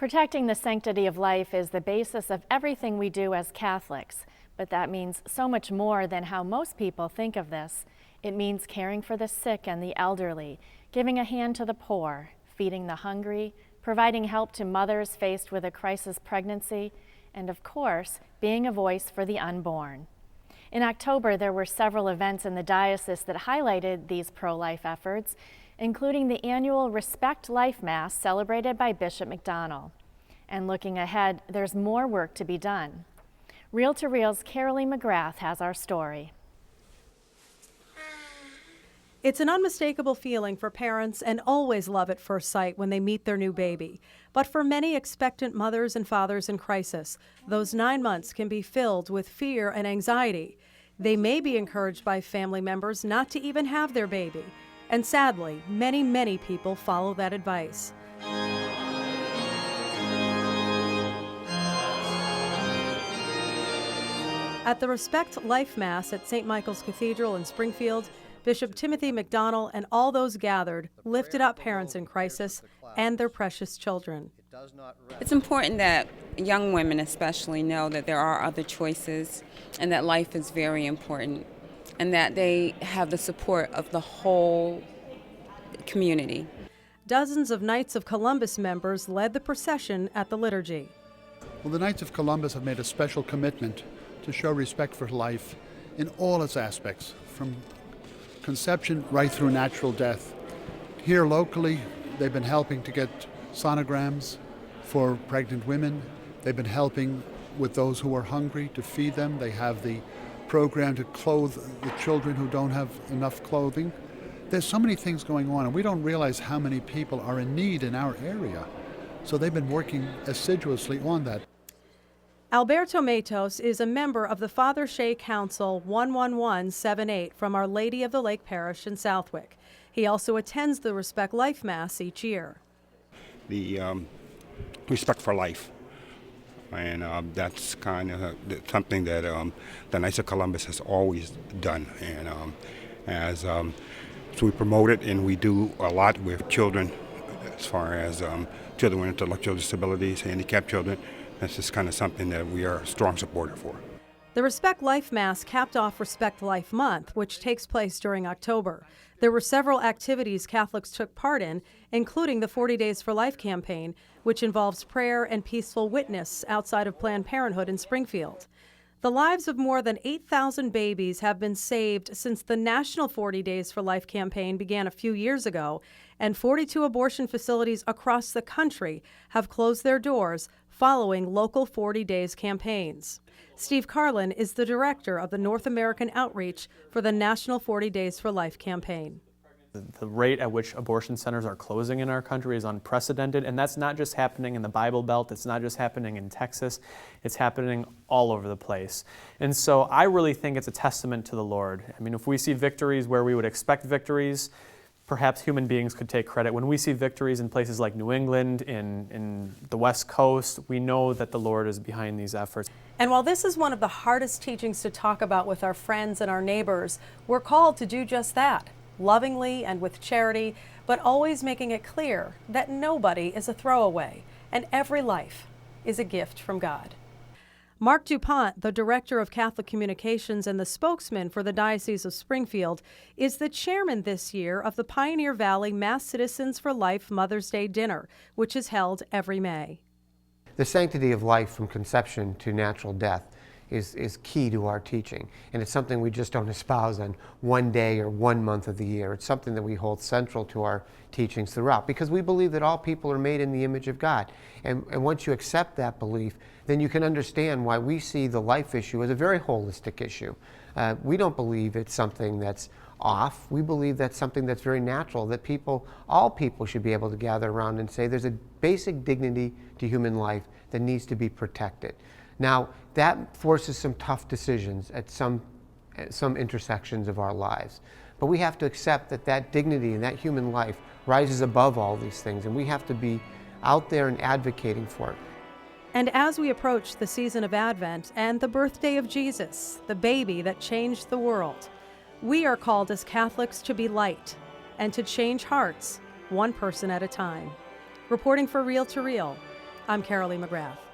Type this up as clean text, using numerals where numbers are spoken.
Protecting the sanctity of life is the basis of everything we do as Catholics, but that means so much more than how most people think of this. It means caring for the sick and the elderly, giving a hand to the poor, feeding the hungry, providing help to mothers faced with a crisis pregnancy, and of course, being a voice for the unborn. In October, there were several events in the diocese that highlighted these pro-life efforts, including the annual Respect Life Mass celebrated by Bishop McDonnell. And looking ahead, there's more work to be done. Reel to Reel's Carolee McGrath has our story. It's an unmistakable feeling for parents and always love at first sight when they meet their new baby. But for many expectant mothers and fathers in crisis, those 9 months can be filled with fear and anxiety. They may be encouraged by family members not to even have their baby. And sadly, many people follow that advice. At the Respect Life Mass at St. Michael's Cathedral in Springfield, Bishop Timothy McDonnell and all those gathered lifted up parents in crisis and their precious children. It's important that young women especially know that there are other choices and that life is very important and that they have the support of the whole community. Dozens of Knights of Columbus members led the procession at the liturgy. Well, the Knights of Columbus have made a special commitment to show respect for life in all its aspects, from conception right through natural death. Here locally, they've been helping to get sonograms for pregnant women. They've been helping with those who are hungry to feed them. They have the program to clothe the children who don't have enough clothing. There's so many things going on, and we don't realize how many people are in need in our area. So they've been working assiduously on that. Alberto Matos is a member of the Father Shea Council 11178 from Our Lady of the Lake Parish in Southwick. He also attends the Respect Life Mass each year. The respect for life, and that's kind of something that the Knights of Columbus has always done, and so we promote it, and we do a lot with children, as far as children with intellectual disabilities, handicapped children. That's just kind of something that we are a strong supporter for. The Respect Life Mass capped off Respect Life Month, which takes place during October. There were several activities Catholics took part in, including the 40 Days for Life campaign, which involves prayer and peaceful witness outside of Planned Parenthood in Springfield. The lives of more than 8,000 babies have been saved since the National 40 Days for Life campaign began a few years ago, and 42 abortion facilities across the country have closed their doors following local 40 Days campaigns. Steve Carlin is the director of the North American outreach for the National 40 Days for Life campaign. The rate at which abortion centers are closing in our country is unprecedented, and that's not just happening in the Bible Belt, it's not just happening in Texas, it's happening all over the place. And so I really think it's a testament to the Lord. I mean, if we see victories where we would expect victories, perhaps human beings could take credit. When we see victories in places like New England, in the West Coast, we know that the Lord is behind these efforts. And while this is one of the hardest teachings to talk about with our friends and our neighbors, we're called to do just that, lovingly and with charity, but always making it clear that nobody is a throwaway and every life is a gift from God. Mark DuPont, the Director of Catholic Communications and the spokesman for the Diocese of Springfield, is the chairman this year of the Pioneer Valley Mass Citizens for Life Mother's Day Dinner, which is held every May. The sanctity of life from conception to natural death is key to our teaching, and it's something we just don't espouse on one day or 1 month of the year. It's something that we hold central to our teachings throughout, because we believe that all people are made in the image of God. And once you accept that belief, then you can understand why we see the life issue as a very holistic issue. We don't believe it's something that's off. We believe that's something that's very natural, that all people should be able to gather around and say there's a basic dignity to human life that needs to be protected. Now, that forces some tough decisions at some intersections of our lives. But we have to accept that that dignity and that human life rises above all these things, and we have to be out there and advocating for it. And as we approach the season of Advent and the birthday of Jesus, the baby that changed the world, we are called as Catholics to be light and to change hearts, one person at a time. Reporting for Reel to Reel, I'm Carolee McGrath.